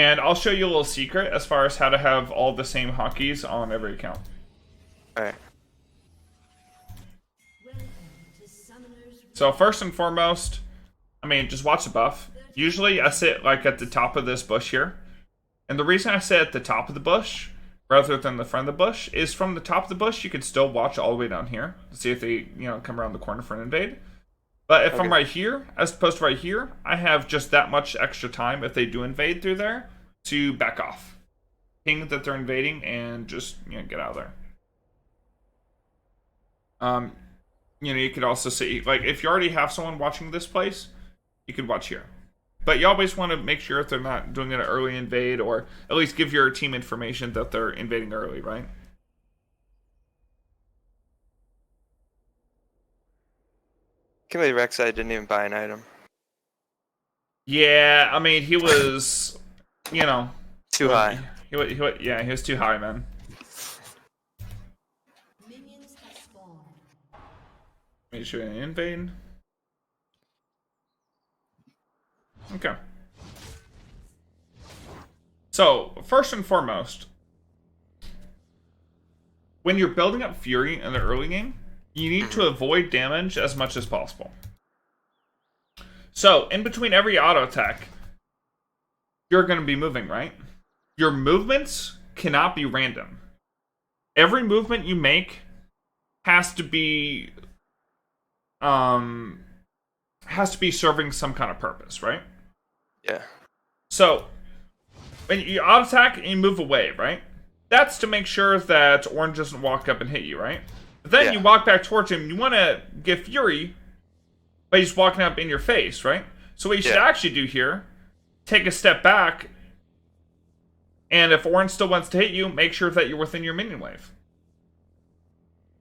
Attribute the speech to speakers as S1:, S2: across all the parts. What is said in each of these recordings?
S1: And I'll show you a little secret as far as how to have all the same hotkeys on every account.
S2: Alright.
S1: So first and foremost, I mean, just watch the buff. Usually I sit like at the top of this bush here. And the reason I sit at the top of the bush rather than the front of the bush is from the top of the bush you can still watch all the way down here to see if they, come around the corner for an invade. But if I'm right here, as opposed to right here, I have just that much extra time if they do invade through there to back off. Ping that they're invading and just, get out of there. You could also see, like, if you already have someone watching this place, you could watch here. But you always want to make sure if they're not doing an early invade, or at least give your team information that they're invading early, right?
S2: Can't believe Rek'Sai didn't even buy an item.
S1: Yeah, I mean, he was,
S2: Too high.
S1: He was too high, man. Make sure you invade. Okay. So, first and foremost, when you're building up Fury in the early game, you need to avoid damage as much as possible. So, in between every auto attack, you're going to be moving, right? Your movements cannot be random. Every movement you make has to be serving some kind of purpose, right?
S2: Yeah.
S1: So, when you auto attack and you move away, right? That's to make sure that Orange doesn't walk up and hit you, right? But then you walk back towards him, you want to get Fury, but he's walking up in your face, right? So what you should actually do here, take a step back, and if Orange still wants to hit you, make sure that you're within your minion wave.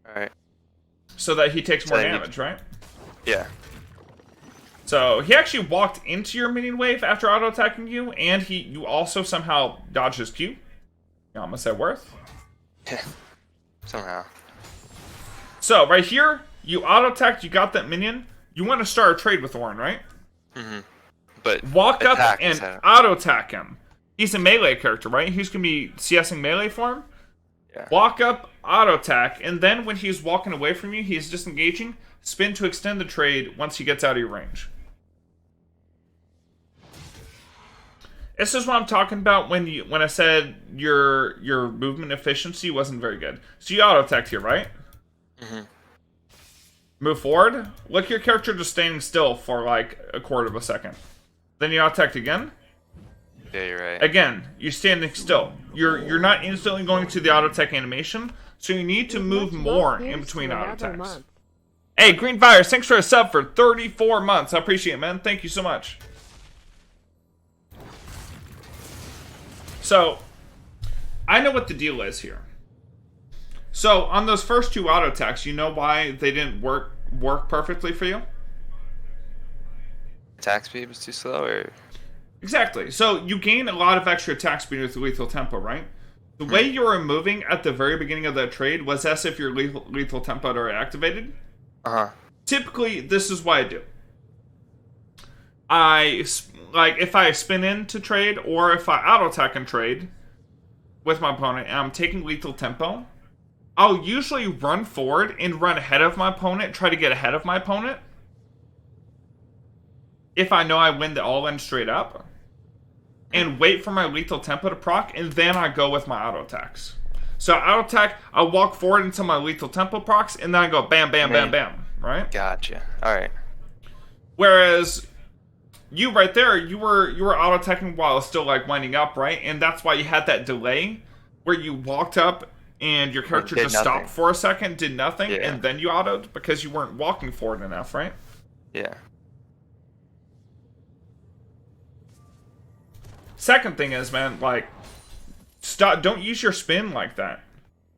S2: Alright.
S1: So that he takes more damage, right?
S2: Yeah.
S1: So he actually walked into your minion wave after auto attacking you, and you also somehow dodged his Q. You almost said worth.
S2: Yeah. Somehow.
S1: So right here, you auto attacked, you got that minion. You want to start a trade with Ornn, right?
S2: Mm-hmm. But
S1: walk up and auto attack him. He's a melee character, right? He's gonna be CSing melee for him.
S2: Yeah.
S1: Walk up, auto attack, and then when he's walking away from you, he's disengaging. Spin to extend the trade once he gets out of your range. This is what I'm talking about when I said your movement efficiency wasn't very good. So you auto attacked here, right?
S2: Mm-hmm.
S1: Move forward. Look, your character just standing still for like a quarter of a second. Then you auto attacked again.
S2: Yeah, you're right.
S1: Again, you're standing still. You're not instantly going to the auto attack animation, so you need to move more in between auto attacks. Hey, Green Virus, thanks for a sub for 34 months. I appreciate it, man. Thank you so much. So, I know what the deal is here. So, on those first two auto attacks, you know why they didn't work perfectly for you?
S2: Attack speed was too slow, or?
S1: Exactly. So, you gain a lot of extra attack speed with lethal tempo, right? The way you were moving at the very beginning of that trade was as if your lethal tempo had already activated.
S2: Uh-huh.
S1: Typically, this is what I do. If I spin in to trade, or if I auto-attack and trade with my opponent, and I'm taking lethal tempo, I'll usually run forward and run ahead of my opponent, try to get ahead of my opponent. If I know I win the all-in straight up. And wait for my lethal tempo to proc, and then I go with my auto-attacks. So auto attack, I walk forward until my lethal tempo procs, and then I go bam, bam, bam, bam, right?
S2: Gotcha. Alright.
S1: Whereas you right there, you were auto attacking while it's still like winding up, right? And that's why you had that delay where you walked up and your character just stopped for a second, did nothing, and then you autoed because you weren't walking forward enough, right?
S2: Yeah.
S1: Second thing is, man, like, don't use your spin like that.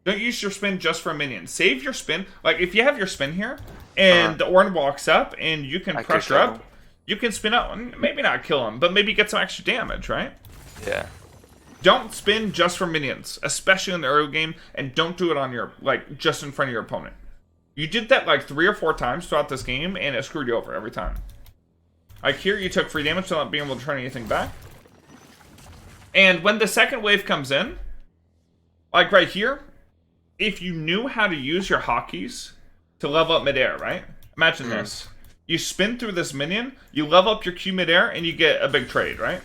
S1: Don't use your spin just for a minion. Save your spin. Like, if you have your spin here, and the Ornn walks up, and you can pressure up, you can spin up, maybe not kill him, but maybe get some extra damage, right?
S2: Yeah.
S1: Don't spin just for minions, especially in the early game, and don't do it on your, like, just in front of your opponent. You did that, like, 3 or 4 times throughout this game, and it screwed you over every time. Like, here, you took free damage without being able to turn anything back. And when the second wave comes in, like right here, if you knew how to use your hotkeys to level up midair, right? Imagine this. You spin through this minion, you level up your Q midair, and you get a big trade, right?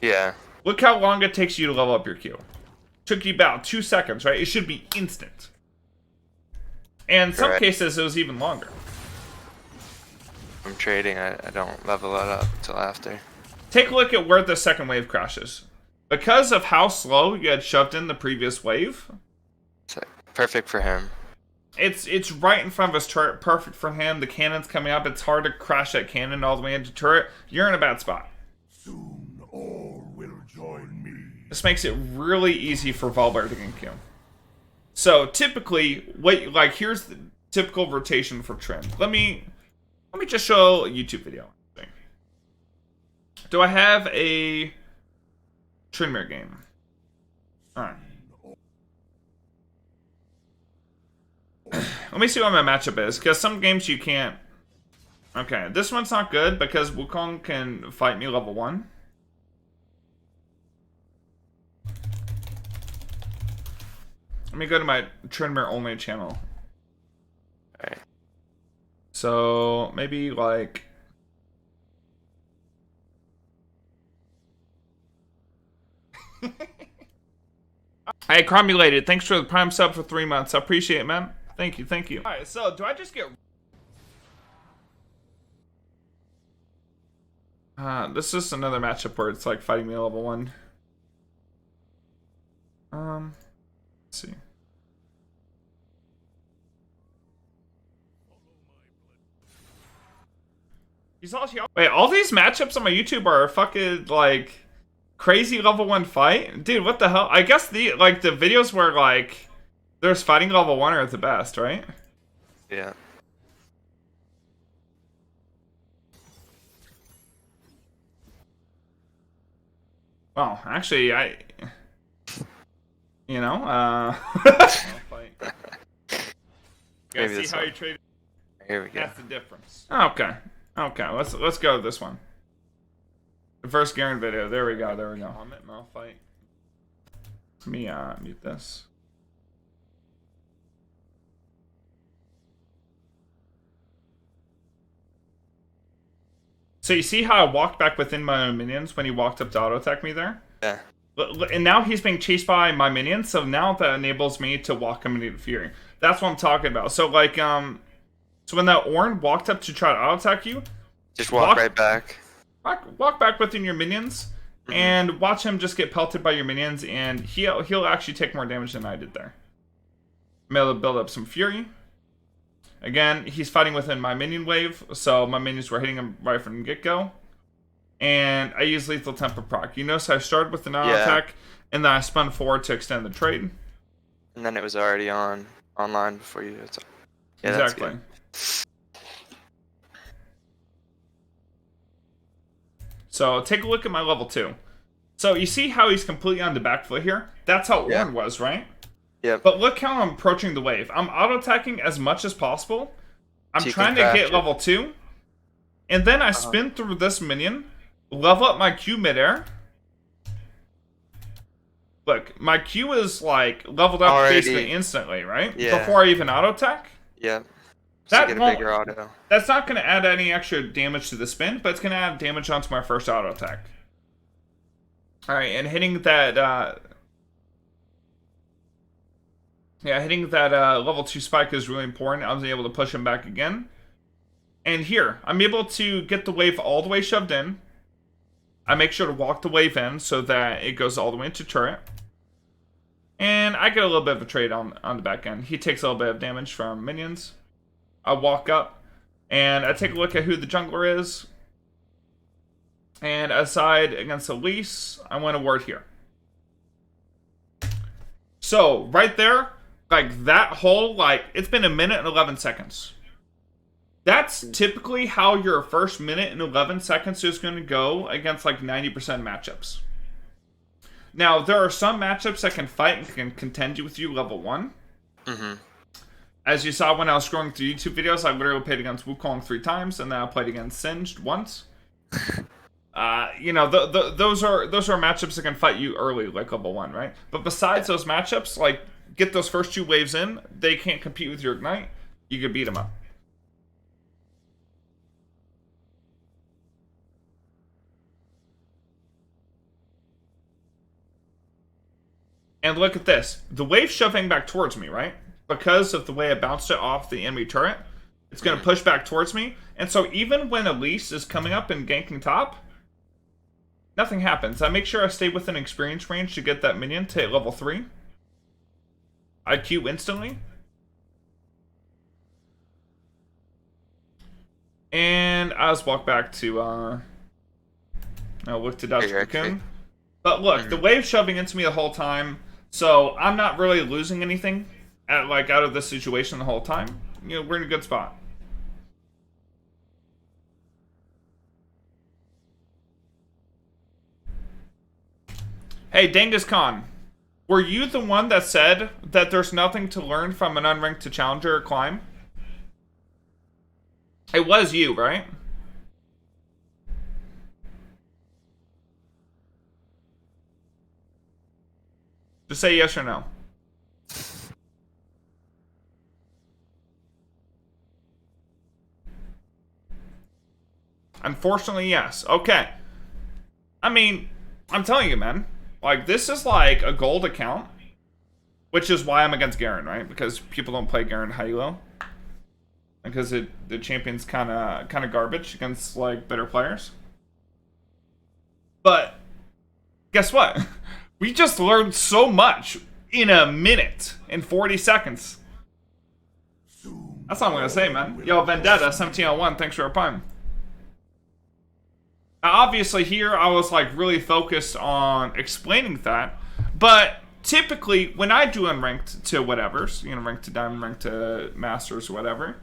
S2: Yeah.
S1: Look how long it takes you to level up your Q. Took you about 2 seconds, right? It should be instant. And in some cases, it was even longer.
S2: I'm trading, I don't level it up until after.
S1: Take a look at where the second wave crashes. Because of how slow you had shoved in the previous wave,
S2: It's like perfect for him.
S1: it's right in front of his turret, perfect for him. The cannon's coming up. It's hard to crash that cannon all the way into turret. You're in a bad spot.
S3: Soon all will join me.
S1: This makes it really easy for Volibear to gank you. So typically, here's the typical rotation for Trin. Let me just show a YouTube video. Do I have a Trinmere game? Alright. Let me see what my matchup is, because some games you can't. Okay, this one's not good because Wukong can fight me level 1. Let me go to my Trinmere only channel.
S2: Alright.
S1: So maybe like. Hey, Cromulated, thanks for the Prime sub for 3 months. I appreciate it, man. Thank you, thank you. Alright, so do I just get... this is another matchup where it's like fighting me at level 1. Let's see. Wait, all these matchups on my YouTube are fucking like crazy level 1 fight? Dude, what the hell? I guess the videos where like there's fighting level 1 are the best, right?
S2: Yeah.
S1: Well, actually, you know,
S2: Maybe
S1: see how you trade.
S2: Here we go.
S1: That's the difference. Okay, okay, let's go with this one. The first Garen video. There we go. There we go. Malphite. Let me mute this. So you see how I walked back within my own minions when he walked up to auto attack me there?
S2: Yeah.
S1: And now he's being chased by my minions, so now that enables me to walk him into Fury. That's what I'm talking about. So like so when that Ornn walked up to try to auto attack you,
S2: Just walk right back.
S1: Walk back within your minions and watch him just get pelted by your minions, and he'll actually take more damage than I did there. I'm able to build up some Fury. Again, he's fighting within my minion wave, so my minions were hitting him right from the get-go. And I use Lethal Temper proc. You notice I started with an auto attack, and then I spun forward to extend the trade.
S2: And then it was already online before you. Yeah,
S1: exactly. So take a look at my level 2. So you see how he's completely on the back foot here? That's how Ornn was, right?
S2: Yeah.
S1: But look how I'm approaching the wave. I'm auto-attacking as much as possible. I'm trying to get level 2. And then I spin through this minion, level up my Q midair. Look, my Q is like leveled up basically instantly, right?
S2: Yeah.
S1: Before I even auto-attack.
S2: Yeah.
S1: That
S2: to get a bigger auto.
S1: That's not going to add any extra damage to the spin, but it's going to add damage onto my first auto attack. Alright, and hitting that, hitting that level 2 spike is really important. I was able to push him back again. And here, I'm able to get the wave all the way shoved in. I make sure to walk the wave in so that it goes all the way into turret. And I get a little bit of a trade on the back end. He takes a little bit of damage from minions. I walk up, and I take a look at who the jungler is. And aside against Elise, I want a ward here. So, right there, like that whole, it's been 1 minute and 11 seconds. That's typically how your first minute and 11 seconds is going to go against 90% matchups. Now, there are some matchups that can fight and can contend with you level 1.
S2: Mm-hmm.
S1: As you saw when I was scrolling through YouTube videos, I literally played against Wukong 3 times, and then I played against Singed once. You know, those are matchups that can fight you early, like level 1, right? But besides those matchups, like, get those first 2 waves in, they can't compete with your Ignite. You could beat them up. And look at this. The wave shoving back towards me, right? Because of the way I bounced it off the enemy turret, it's going to push back towards me. And so even when Elise is coming up and ganking top, nothing happens. I make sure I stay within experience range to get that minion to level 3. I Q instantly. And I just walk back to, I'll look to dodge Cocoon. But look, the wave shoving into me the whole time, so I'm not really losing anything out of this situation the whole time. You know, we're in a good spot. Hey, Dangus Khan, were you the one that said that there's nothing to learn from an unranked to challenger climb? It was you, right? Just say yes or no. Unfortunately, yes. Okay. I mean, I'm telling you, man. Like, this is like a gold account. Which is why I'm against Garen, right? Because people don't play Garen high-low. Because the champion's kind of garbage against, like, better players. But, guess what? We just learned so much in a minute, in 40 seconds. That's all I'm going to say, man. Yo, Vendetta, 1701, thanks for your prime. Now, obviously, here I was, like, really focused on explaining that. But typically, when I do unranked to whatevers, you know, ranked to diamond, ranked to masters, whatever,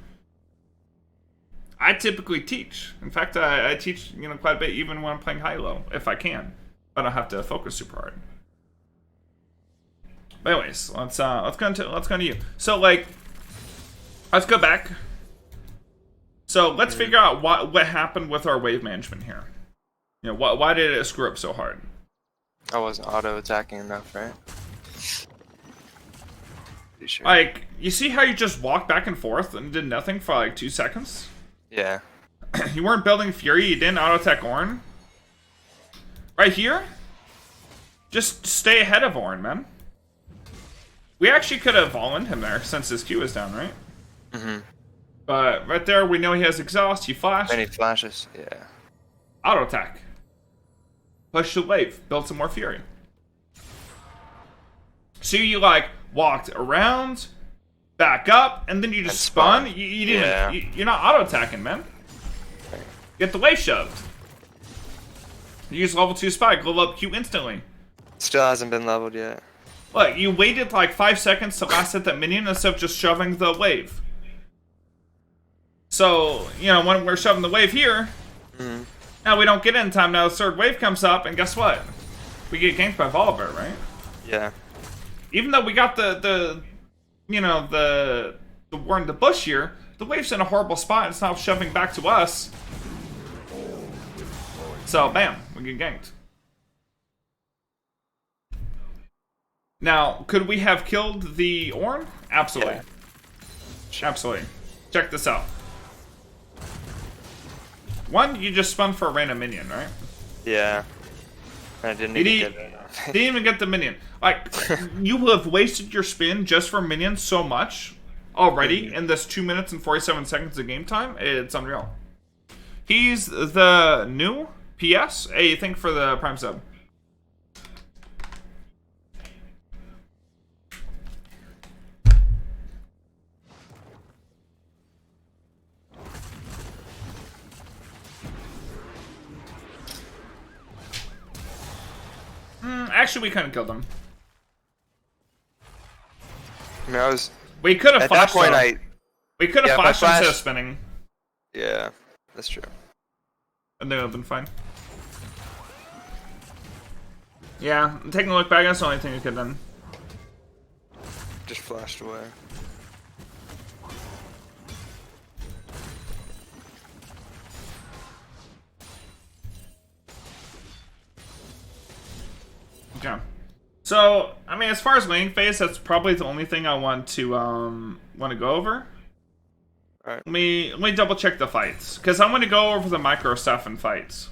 S1: I typically teach. In fact, I teach, you know, quite a bit, even when I'm playing high-low, if I can. I don't have to focus super hard. But anyways, let's go into you. So, like, let's go back. So let's figure out what happened with our wave management here. You know, why did it screw up so hard?
S2: I wasn't auto attacking enough, right? Pretty sure.
S1: Like, you see how you just walked back and forth and did nothing for like 2 seconds?
S2: Yeah.
S1: You weren't building Fury. You didn't auto attack Ornn. Right here, just stay ahead of Ornn, man. We actually could have all-in him there since his Q is down, right?
S2: Mm-hmm.
S1: But right there, we know he has exhaust. He flashed.
S2: Any flashes? Yeah.
S1: Auto attack. Push the wave. Build some more Fury. So you like walked around, back up, and then you just spun. You didn't.
S2: Yeah.
S1: You're not auto attacking, man. Get the wave shoved. You use level 2 spike. Level up Q instantly.
S2: Still hasn't been leveled yet.
S1: Look, you waited like 5 seconds to last hit that minion instead of just shoving the wave. So, you know, when we're shoving the wave here, now we don't get in time. Now the third wave comes up, and guess what? We get ganked by Volibear, right?
S2: Yeah.
S1: Even though we got the war in the bush here, the wave's in a horrible spot. It's now shoving back to us. So, bam, we get ganked. Now, could we have killed the Ornn? Absolutely.
S2: Yeah.
S1: Absolutely. Check this out. One, you just spun for a random minion, right?
S2: Yeah. I didn't even get it.
S1: Didn't even get the minion. Like, you have wasted your spin just for minions so much already in this 2 minutes and 47 seconds of game time. It's unreal. He's the new PS. Hey, thank you for the Prime sub. Actually, we couldn't kill them.
S2: I mean, I was...
S1: We could have
S2: At that
S1: flashed
S2: point,
S1: them. We could have flashed instead of
S2: flash-
S1: spinning.
S2: Yeah, that's true.
S1: And they would have been fine. Yeah, taking a look back, that's the only thing we could have done.
S2: Just flashed away.
S1: Okay. So, I mean, as far as laning phase, that's probably the only thing I want to go over.
S2: Alright.
S1: Let me double check the fights, because I'm going to go over the micro stuff in fights.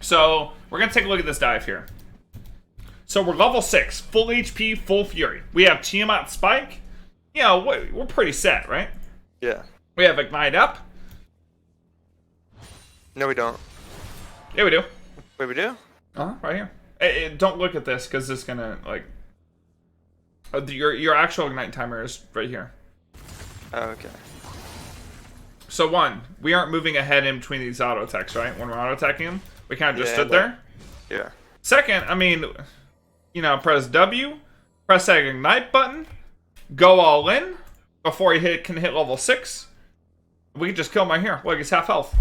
S1: So, we're going to take a look at this dive here. So, we're level 6, full HP, full fury. We have Tiamat Spike. You know, we're pretty set, right?
S2: Yeah.
S1: We have Ignite up.
S2: No, we don't.
S1: Yeah, we do.
S2: Wait, we do?
S1: Right here. Don't look at this, because it's going to, like... your actual Ignite timer is right here.
S2: Oh, okay.
S1: So, 1, we aren't moving ahead in between these auto attacks, right? When we're auto attacking them, we kind of just stood there.
S2: Yeah.
S1: Second, I mean, you know, press W, press that Ignite button, go all in before he can hit level 6. We can just kill him right here. Look, he's half health.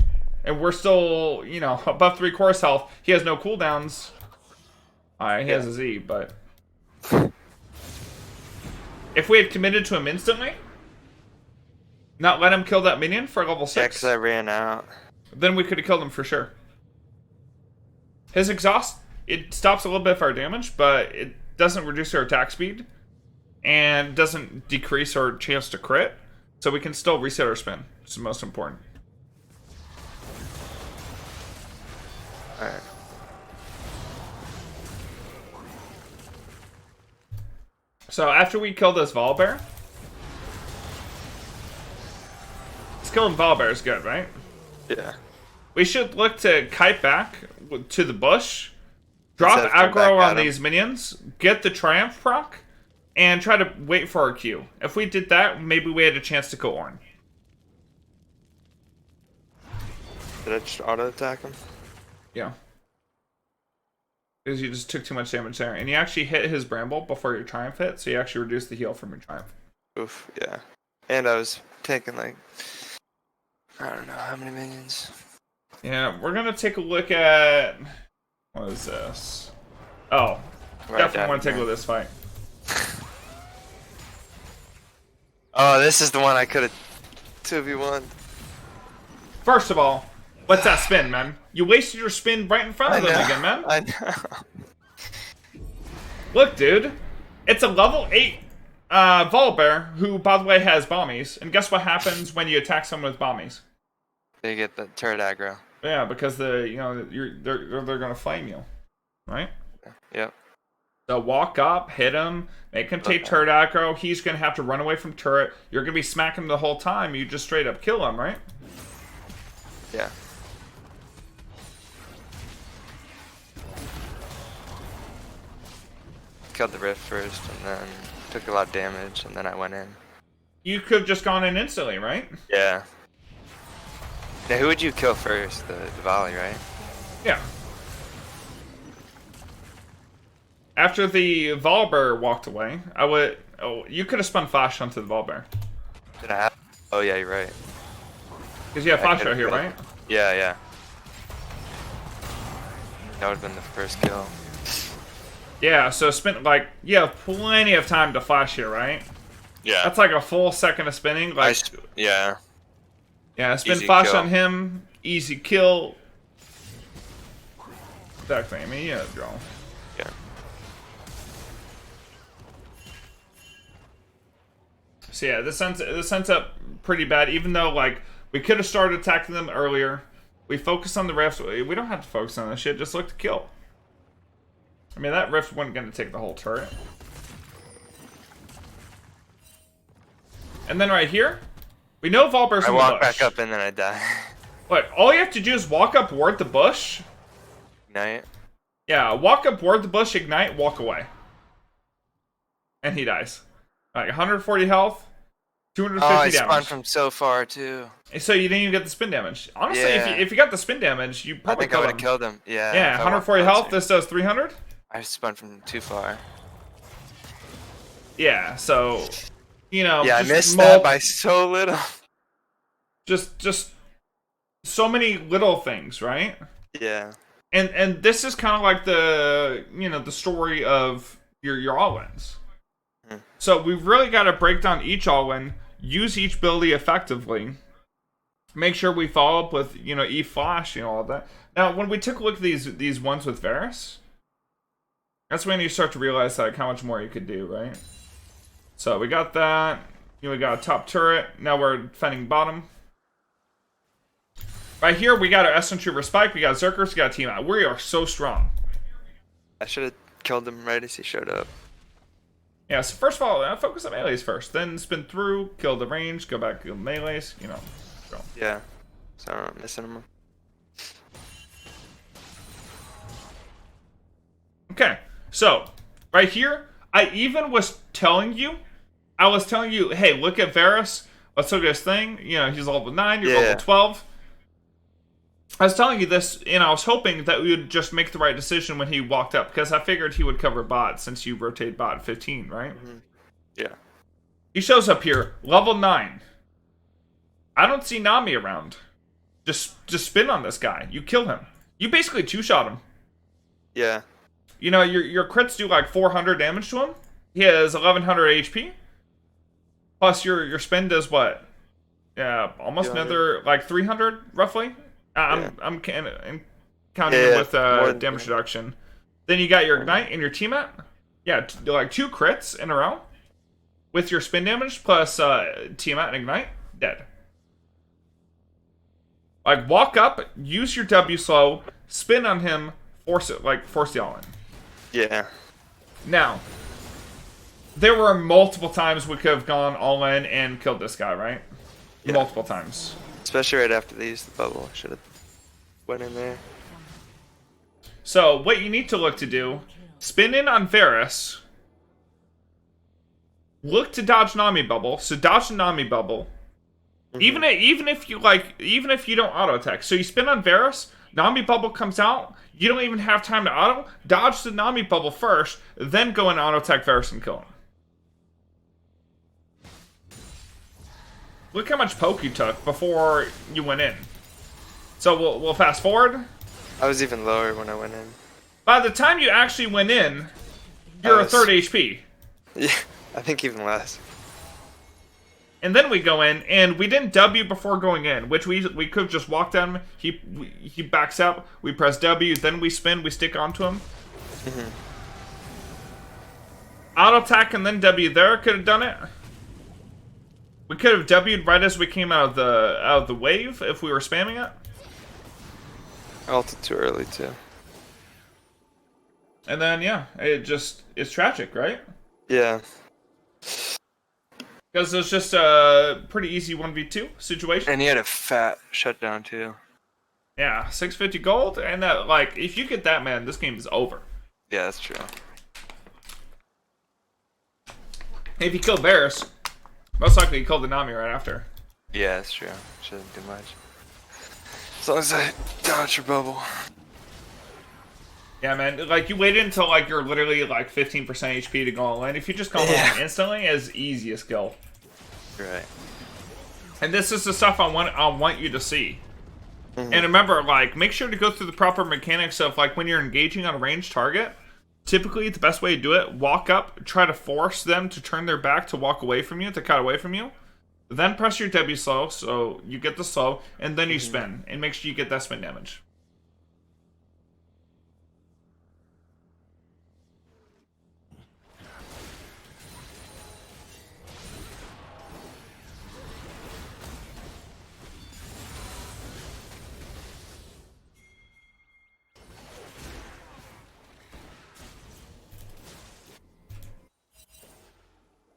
S1: And we're still, you know, above 3 health. He has no cooldowns. Alright, he has a Z, but... If we had committed to him instantly, not let him kill that minion for level 6,
S2: Yeah, because I ran out.
S1: then we could have killed him for sure. His exhaust, it stops a little bit of our damage, but it doesn't reduce our attack speed, and doesn't decrease our chance to crit, so we can still reset our spin, which is the most important.
S2: Alright.
S1: So after we kill this Volibear, killing Volibear is good, right?
S2: Yeah.
S1: We should look to kite back to the bush, drop
S2: Instead of come
S1: aggro
S2: back
S1: on
S2: at 'em.
S1: these minions, get the Triumph proc, and try to wait for our Q. If we did that, maybe we had a chance to kill Ornn.
S2: Did I just auto attack him?
S1: Yeah. Because you just took too much damage there. And you actually hit his Bramble before your Triumph hit, so you actually reduced the heal from your Triumph.
S2: Oof, yeah. And I was taking like, I don't know how many minions.
S1: Yeah, we're going to take a look at... What is this? Oh,
S2: Right
S1: definitely
S2: down
S1: want to take a
S2: here.
S1: look at this fight.
S2: Oh, this is the one I could have 2v1.
S1: First of all, what's that spin, man? You wasted your spin right in front of them again, man.
S2: I know.
S1: Look, dude. It's a level 8 Volibear, who, by the way, has bombies. And guess what happens when you attack someone with bombies?
S2: They get the turret aggro.
S1: Yeah, because they're gonna flame you, right?
S2: Yep.
S1: So walk up, hit him, make him take
S2: Okay.
S1: turret aggro. He's gonna have to run away from turret. You're gonna be smacking him the whole time. You just straight up kill him, right?
S2: Yeah. Killed the rift first, and then took a lot of damage, and then I went in.
S1: You could have just gone in instantly, right?
S2: Yeah. Now, who would you kill first? The volley, right?
S1: Yeah. After the Volibear walked away, I would. Oh, you could have spun flash onto the Volibear.
S2: Did I have? Oh yeah, you're right.
S1: Because you have
S2: I
S1: flash
S2: could've
S1: right here,
S2: killed-
S1: right?
S2: Yeah, yeah. That would have been the first kill.
S1: Yeah, so you have plenty of time to flash here, right?
S2: Yeah.
S1: That's like a full second of spinning. Like,
S2: Yeah.
S1: yeah, spin
S2: Easy
S1: flash
S2: kill.
S1: on him, easy kill. Exactly, I mean, yeah, draw.
S2: Yeah.
S1: So yeah, this ends up pretty bad. Even though like we could have started attacking them earlier, we focused on the rifts. We don't have to focus on this shit. Just look to kill. I mean, that rift wasn't going to take the whole turret. And then right here, we know Volibear's
S2: I
S1: in the
S2: walk
S1: bush.
S2: back up and then I die.
S1: Look, all you have to do is walk up toward the bush.
S2: Ignite.
S1: Yeah, walk up toward the bush, ignite, walk away. And he dies. Like 140 health, 250
S2: Oh, I spawned
S1: damage.
S2: from so far too.
S1: So you didn't even get the spin damage. Honestly,
S2: Yeah.
S1: if you got the spin damage, you
S2: I
S1: probably
S2: think I would have
S1: killed him.
S2: killed him. Yeah.
S1: Yeah,
S2: if I
S1: 140
S2: walked
S1: health.
S2: closer.
S1: This does 300.
S2: I spun from too far.
S1: Yeah, so you know.
S2: Yeah, I
S1: just
S2: missed that by so little.
S1: just so many little things, right?
S2: Yeah.
S1: And this is kind of like the the story of your all-ins.
S2: Hmm.
S1: So we've really got to break down each all-in, use each ability effectively, make sure we follow up with E flash, all that. Now, when we took a look at these ones with Varus, That's when you start to realize like how much more you could do, right? So we got that. We got a top turret. Now we're defending bottom. Right here, we got our Essence Trooper Spike. We got Zerkers. We got Team Out. We are so strong.
S2: I should have killed him right as he showed up.
S1: Yeah, so first of all, focus on melees first. Then spin through, kill the range, go back, kill melees, you know. So.
S2: Yeah. So I'm missing him.
S1: Okay, so right here, I even was telling you, hey, look at Varus. Let's look at his thing. You know, he's level 9, you're level 12. I was telling you this, and I was hoping that we would just make the right decision when he walked up, because I figured he would cover bot since you rotate bot 15, right?
S2: Mm-hmm. Yeah.
S1: He shows up here, level 9. I don't see Nami around. Just spin on this guy. You kill him. You basically two-shot him.
S2: Yeah.
S1: You know, your crits do like 400 damage to him. He has 1100 HP. Plus your spin does what? Yeah, almost
S2: 200.
S1: Another like 300 roughly. I'm counting
S2: Yeah,
S1: with damage reduction. Then you got your ignite and your teammate. Yeah, like 2 crits in a row with your spin damage plus teammate and ignite. Dead. Like walk up, use your W slow, spin on him, force the all in.
S2: Yeah.
S1: Now, there were multiple times we could have gone all in and killed this guy, right?
S2: Yeah.
S1: Multiple times.
S2: Especially right after they used the bubble. Should have went in there.
S1: So, what you need to look to do, spin in on Varus, look to dodge Nami bubble, so dodge the Nami bubble.
S2: Mm-hmm.
S1: Even if you don't auto attack. So you spin on Varus, Nami bubble comes out, you don't even have time to auto, dodge the Nami bubble first, then go and auto attack Varus and kill him. Look how much poke you took before you went in. So we'll fast forward.
S2: I was even lower when I went in.
S1: By the time you actually went in, you're a third HP.
S2: Yeah, I think even less.
S1: And then we go in, and we didn't W before going in, which we could have just walked down. He backs up. We press W, then we spin. We stick onto him.
S2: Mm-hmm.
S1: Auto attack and then W there could have done it. We could have W'd right as we came out of the wave if we were spamming it.
S2: I ulted too early too.
S1: And then yeah, it's tragic, right?
S2: Yeah.
S1: Because it was just a pretty easy 1v2 situation.
S2: And he had a fat shutdown too.
S1: Yeah, 650 gold, and that, like, if you get that, man, this game is over.
S2: Yeah, that's true.
S1: If you kill Varus, most likely you kill the Nami right after.
S2: Yeah, that's true. Shouldn't do much. As long as I dodge your bubble.
S1: Yeah, man, like, you waited until, like, you're literally, like, 15% HP to go all in. If you just go all in instantly, it's easiest kill.
S2: Right.
S1: And this is the stuff I want you to see.
S2: Mm-hmm.
S1: And remember, like, make sure to go through the proper mechanics of, like, when you're engaging on a ranged target, typically the best way to do it, walk up, try to force them to turn their back to walk away from you, to cut away from you. Then press your W slow, so you get the slow, and then you spin. And make sure you get that spin damage.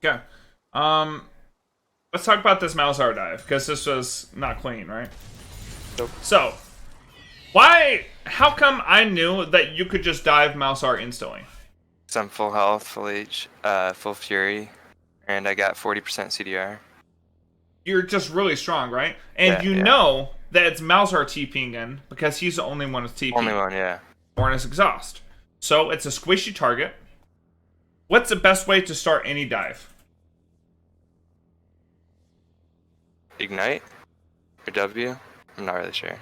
S1: Okay. Let's talk about this Malzahar dive, because this was not clean, right?
S2: Nope.
S1: So, how come I knew that you could just dive Malzahar instantly?
S2: So I'm full health, full H, full fury, and I got 40% CDR.
S1: You're just really strong, right? And
S2: Yeah,
S1: know that it's Malzahar TPing in, because he's the only one with TP.
S2: Only one, yeah.
S1: Or in his exhaust. So, it's a squishy target. What's the best way to start any dive?
S2: Ignite? Or W? I'm not really sure.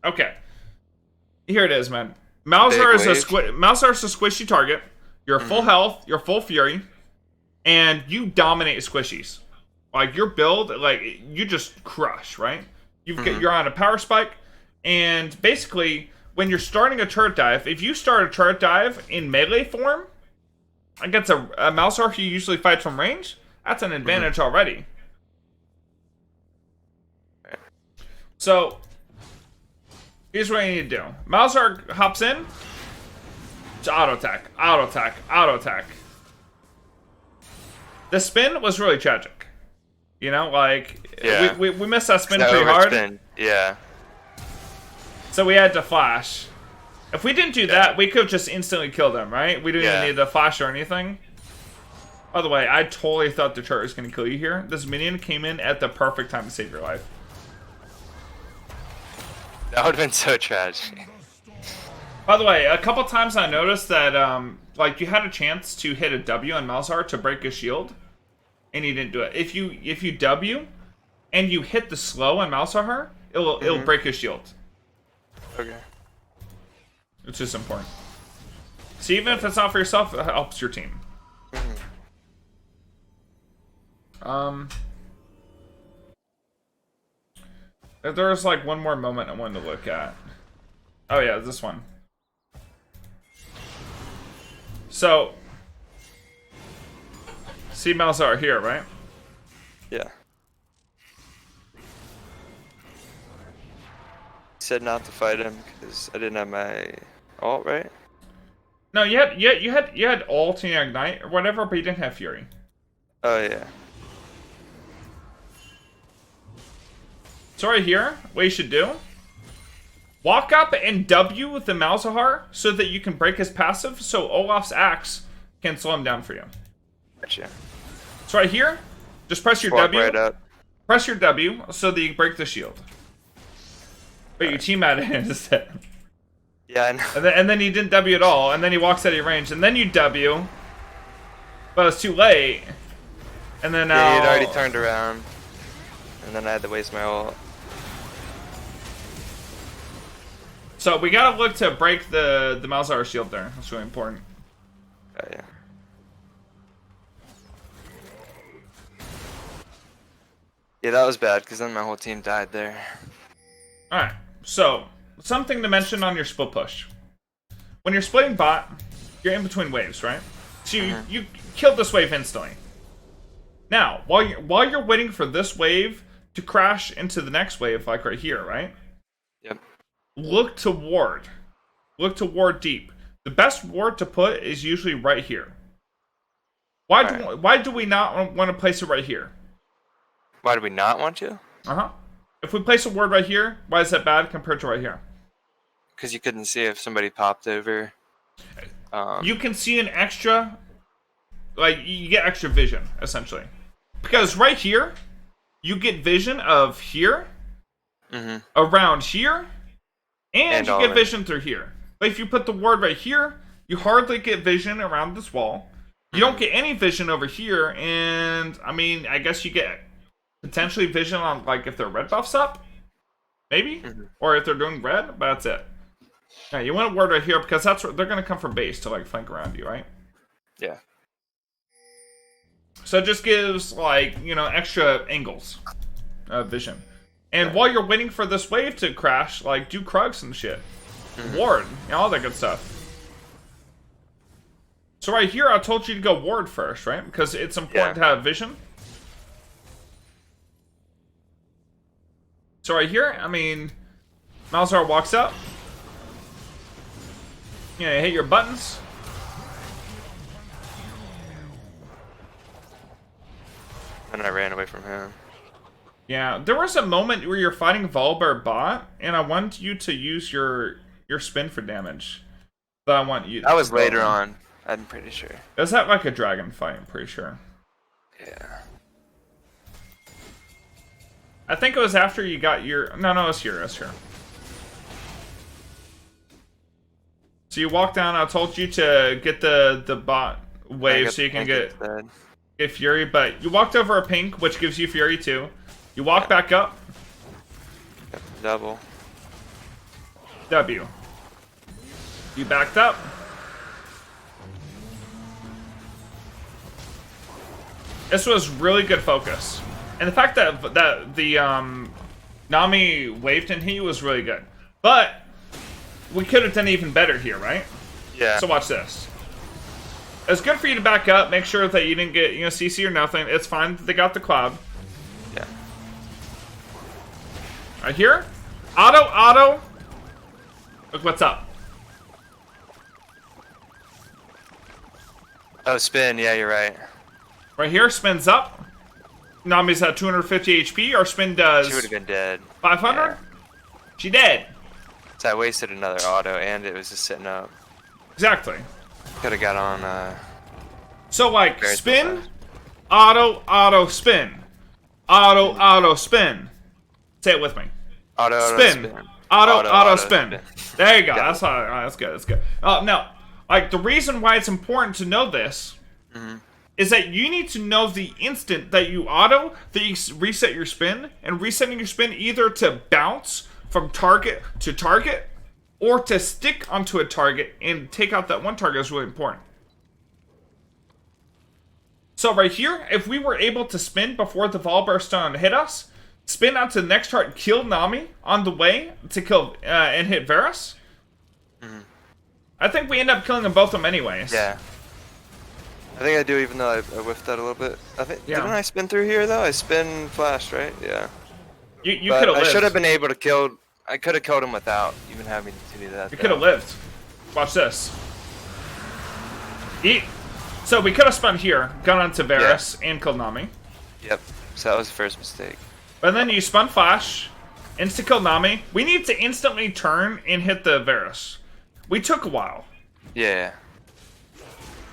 S1: Okay. Here it is, man. Malzahar is a squishy target. You're full health, you're full fury, and you dominate squishies. Like, your build, like, you just crush, right? You're on a power spike, and basically, when you're starting a turret dive, if you start a turret dive in melee form against a Malzahar who usually fights from range, that's an advantage already. So, here's what you need to do. Malzahar hops in. It's auto attack, auto attack, auto attack. The spin was really tragic. You know, like,
S2: Yeah.
S1: we missed that spin
S2: That
S1: pretty hard.
S2: overspin, yeah.
S1: So we had to flash. If we didn't do that, we could have just instantly killed him, right? We didn't even need to flash or anything. By the way, I totally thought the turret was going to kill you here. This minion came in at the perfect time to save your life.
S2: That would have been so tragic.
S1: By the way, a couple times I noticed that, like, you had a chance to hit a W on Malzahar to break his shield, and you didn't do it. If you W and you hit the slow on Malzahar, it'll break his shield.
S2: Okay.
S1: It's just important. So even if it's not for yourself, it helps your team. There's like one more moment I wanted to look at. Oh yeah, this one. So, see Malzahar here, right?
S2: Yeah. Said not to fight him because I didn't have my ult, right?
S1: No, you had ult and ignite or whatever, but you didn't have fury.
S2: Oh yeah.
S1: So right here, what you should do: walk up and W with the Malzahar so that you can break his passive, so Olaf's axe can slow him down for you.
S2: Gotcha.
S1: So right here, just press your
S2: Walk
S1: W.
S2: right up.
S1: Press your W so that you break the shield. But your team had it instead.
S2: Yeah, I know.
S1: And then he didn't W at all, and then he walks out of your range, and then you W, but it's too late. And then now...
S2: Yeah, he'd already turned around. And then I had to waste my ult.
S1: So we gotta look to break the Malzahar shield there. That's really important.
S2: Oh, yeah. Yeah, that was bad, because then my whole team died there.
S1: Alright, so, something to mention on your split push. When you're splitting bot, you're in between waves, right? So you killed this wave instantly. Now, while you're waiting for this wave to crash into the next wave, like right here, right?
S2: Yep.
S1: Look to ward. Look to ward deep. The best ward to put is usually right here. Why do we not want to place it right here?
S2: Why do we not want to?
S1: Uh-huh. If we place a ward right here, why is that bad compared to right here?
S2: Because you couldn't see if somebody popped over.
S1: You can see an extra, like, you get extra vision, essentially. Because right here, you get vision of here, around here, and you get vision through here. But if you put the ward right here, you hardly get vision around this wall. You don't get any vision over here, and, I mean, I guess you get potentially vision on, like, if their red buff's up, maybe? Or if they're doing red, but that's it. Yeah, you want a ward right here, because that's where they're going to come from base to, like, flank around you, right?
S2: Yeah.
S1: So it just gives, like, you know, extra angles of vision. And while you're waiting for this wave to crash, like, do Krugs and shit. Ward, you know, all that good stuff. So right here, I told you to go ward first, right? Because it's important to have vision. So right here, I mean, Malzahar walks up. You know, you hit your buttons.
S2: And I ran away from him.
S1: Yeah, there was a moment where you're fighting Volibear bot, and I want you to use your spin for damage. But I want you.
S2: That was later on. I'm pretty sure.
S1: It was that like a dragon fight? I'm pretty sure.
S2: Yeah.
S1: I think it was after you got your. No, it was here. It was here. So you walk down. I told you to get the bot wave so you can get Fury, but you walked over a pink, which gives you Fury too. You walk back up.
S2: Double.
S1: W. You backed up. This was really good focus. And the fact that the Nami wave didn't hit you was really good. But we could have done even better here, right?
S2: Yeah.
S1: So watch this. It's good for you to back up, make sure that you didn't get, CC or nothing. It's fine that they got the cloud.
S2: Yeah.
S1: Right here. Auto. Look what's up.
S2: Oh, spin. Yeah, you're right.
S1: Right here, spins up. Nami's at 250 HP. Our spin does
S2: She would have been dead.
S1: 500.
S2: Yeah.
S1: She dead.
S2: So I wasted another auto, and it was just sitting up.
S1: Exactly.
S2: Could have got on.
S1: So like
S2: Very
S1: spin,
S2: fast.
S1: auto, spin, auto, spin. Say it with me.
S2: Auto,
S1: Spin.
S2: spin.
S1: Auto, spin. There you go.
S2: Got
S1: That's how. That's good. That's good. Now, like the reason why it's important to know this is that you need to know the instant that you auto that you reset your spin, and resetting your spin either to bounce from target to target or to stick onto a target and take out that one target is really important. So right here, if we were able to spin before the Volibear Stone hit us, spin out to the next target, kill Nami on the way to kill and hit Varus, I think we end up killing them both of them anyways.
S2: Yeah. I think I do, even though I whiffed that a little bit. I think
S1: Yeah.
S2: didn't I spin through here though? I spin flashed, right? Yeah.
S1: You
S2: But
S1: could have
S2: I
S1: lived.
S2: should have been able to kill. I could have killed him without even having to do that.
S1: You could have lived. Watch this. So we could have spun here, gone onto Varus, and killed Nami.
S2: Yep. So that was the first mistake.
S1: But then you spun Flash, insta-kill Nami. We need to instantly turn and hit the Varus. We took a while.
S2: Yeah.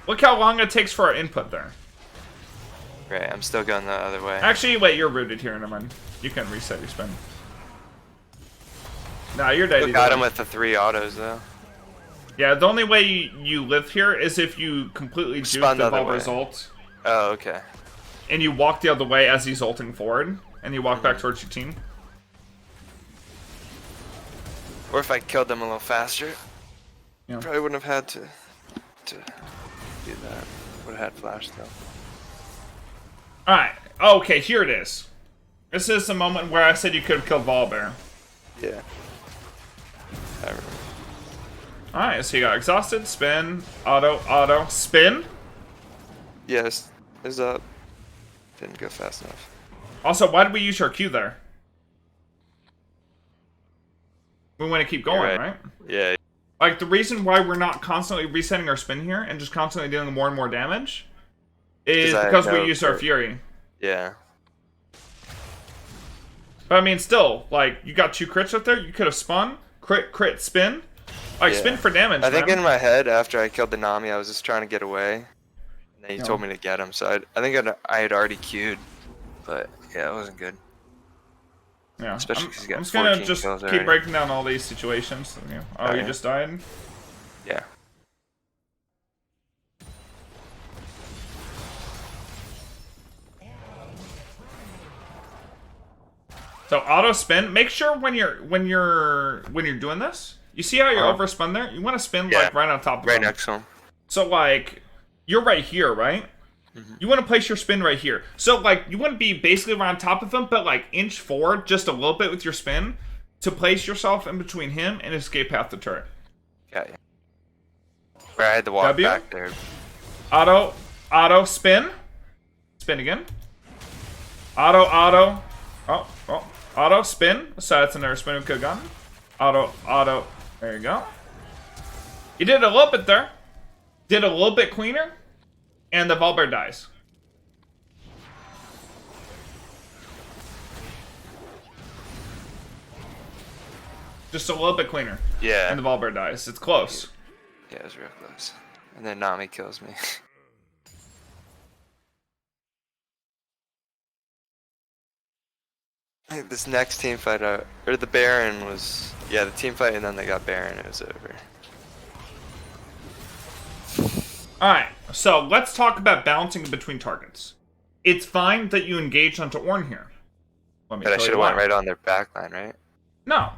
S1: Look how long it takes for our input there.
S2: Right. I'm still going the other way.
S1: Actually, wait, you're rooted here. Never mind. You can reset your spin. Nah, you're dead.
S2: Still got him with the 3 autos though.
S1: Yeah, the only way you live here is if you completely juke
S2: Spun
S1: the
S2: the other way.
S1: Volibear's ult,
S2: Oh, okay.
S1: and you walk the other way as he's ulting forward, and you walk back towards your team.
S2: Or if I killed them a little faster,
S1: Yeah.
S2: probably wouldn't have had to do that. Would have had flash though.
S1: Alright, okay, here it is. This is the moment where I said you could have killed Volibear.
S2: Yeah. I remember.
S1: Alright, so you got exhausted, spin, auto, spin.
S2: Yes, is up. Didn't go fast enough.
S1: Also, why did we use our Q there? We want to keep going, right?
S2: Yeah.
S1: Like, the reason why we're not constantly resetting our spin here and just constantly dealing more and more damage is because we used our Fury.
S2: Yeah.
S1: But I mean, still, like, you got 2 crits right there. You could have spun, crit, spin. Like,
S2: Yeah.
S1: spin for damage,
S2: I think
S1: man.
S2: in my head, after I killed the Nami, I was just trying to get away. And then he
S1: Yeah.
S2: told me to get him, so I think I had already queued. But yeah, it wasn't good.
S1: Yeah,
S2: Especially 'cause you got
S1: I'm just gonna
S2: 14
S1: just
S2: kills
S1: keep
S2: already.
S1: breaking down all these situations. You know, oh,
S2: Oh,
S1: you
S2: yeah.
S1: just died?
S2: Yeah.
S1: So auto spin. Make sure when you're doing this, you see how you're overspun there. You want to spin
S2: Yeah.
S1: like right on top of
S2: Right
S1: them.
S2: next to him.
S1: So like you're right here, right? You want to place your spin right here. So like you want to be basically right on top of him, but like inch forward just a little bit with your spin to place yourself in between him and escape half the turret.
S2: Got you. Where I had to walk
S1: W?
S2: back there.
S1: Auto spin. Spin again. Auto. Auto spin. So that's another spin we could have gotten. Auto. There you go. You did a little bit there. Did a little bit cleaner. And the Volibear dies. Just a little bit cleaner.
S2: Yeah.
S1: And the Volibear dies. It's close.
S2: Yeah, it was real close. And then Nami kills me. I think this next team fight, or the Baron was, yeah, the team fight, and then they got Baron. It was over.
S1: Alright, so let's talk about bouncing between targets. It's fine that you engaged onto Ornn here. Let me
S2: But I
S1: tell
S2: should
S1: you
S2: have went
S1: why.
S2: right on their backline, right?
S1: No.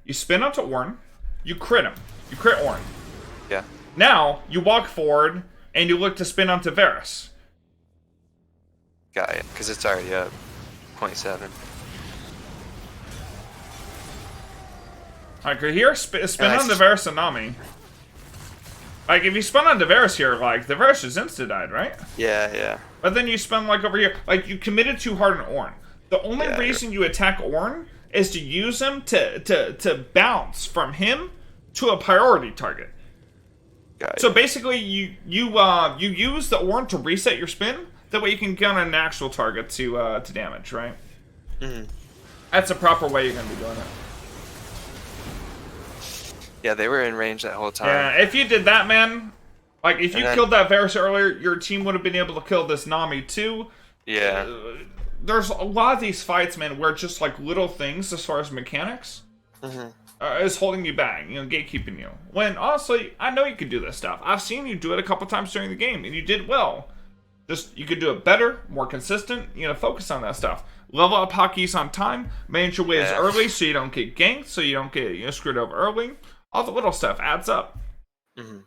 S1: You spin onto Ornn, you crit him. You crit Ornn.
S2: Yeah.
S1: Now, you walk forward, and you look to spin onto Varus.
S2: Got it. Because it's already up. 0.7.
S1: Like here, spin
S2: Nice.
S1: on the Varus and Nami. Like if you spin on the Varus here, like the Varus is insta-died, right?
S2: Yeah.
S1: But then you spin like over here, like you committed too hard on Ornn. The only
S2: Yeah,
S1: reason you attack Ornn is to use him to bounce from him to a priority target.
S2: Got
S1: So
S2: you.
S1: basically, you use the Ornn to reset your spin. That way you can get on an actual target to damage, right?
S2: Mhm.
S1: That's the proper way you're gonna be doing it.
S2: Yeah, they were in range that whole time.
S1: Yeah, if you did that, man, like if you
S2: And then-
S1: killed that Varus earlier, your team would have been able to kill this Nami too.
S2: Yeah.
S1: There's a lot of these fights, man, where just like little things as far as mechanics is holding you back, gatekeeping you. When honestly, I know you can do this stuff. I've seen you do it a couple times during the game, and you did well. Just you could do it better, more consistent. Focus on that stuff. Level up hotkeys on time. Manage your waves
S2: Yeah.
S1: early so you don't get ganked, so you don't get screwed over early. All the little stuff adds up.
S2: Mhm.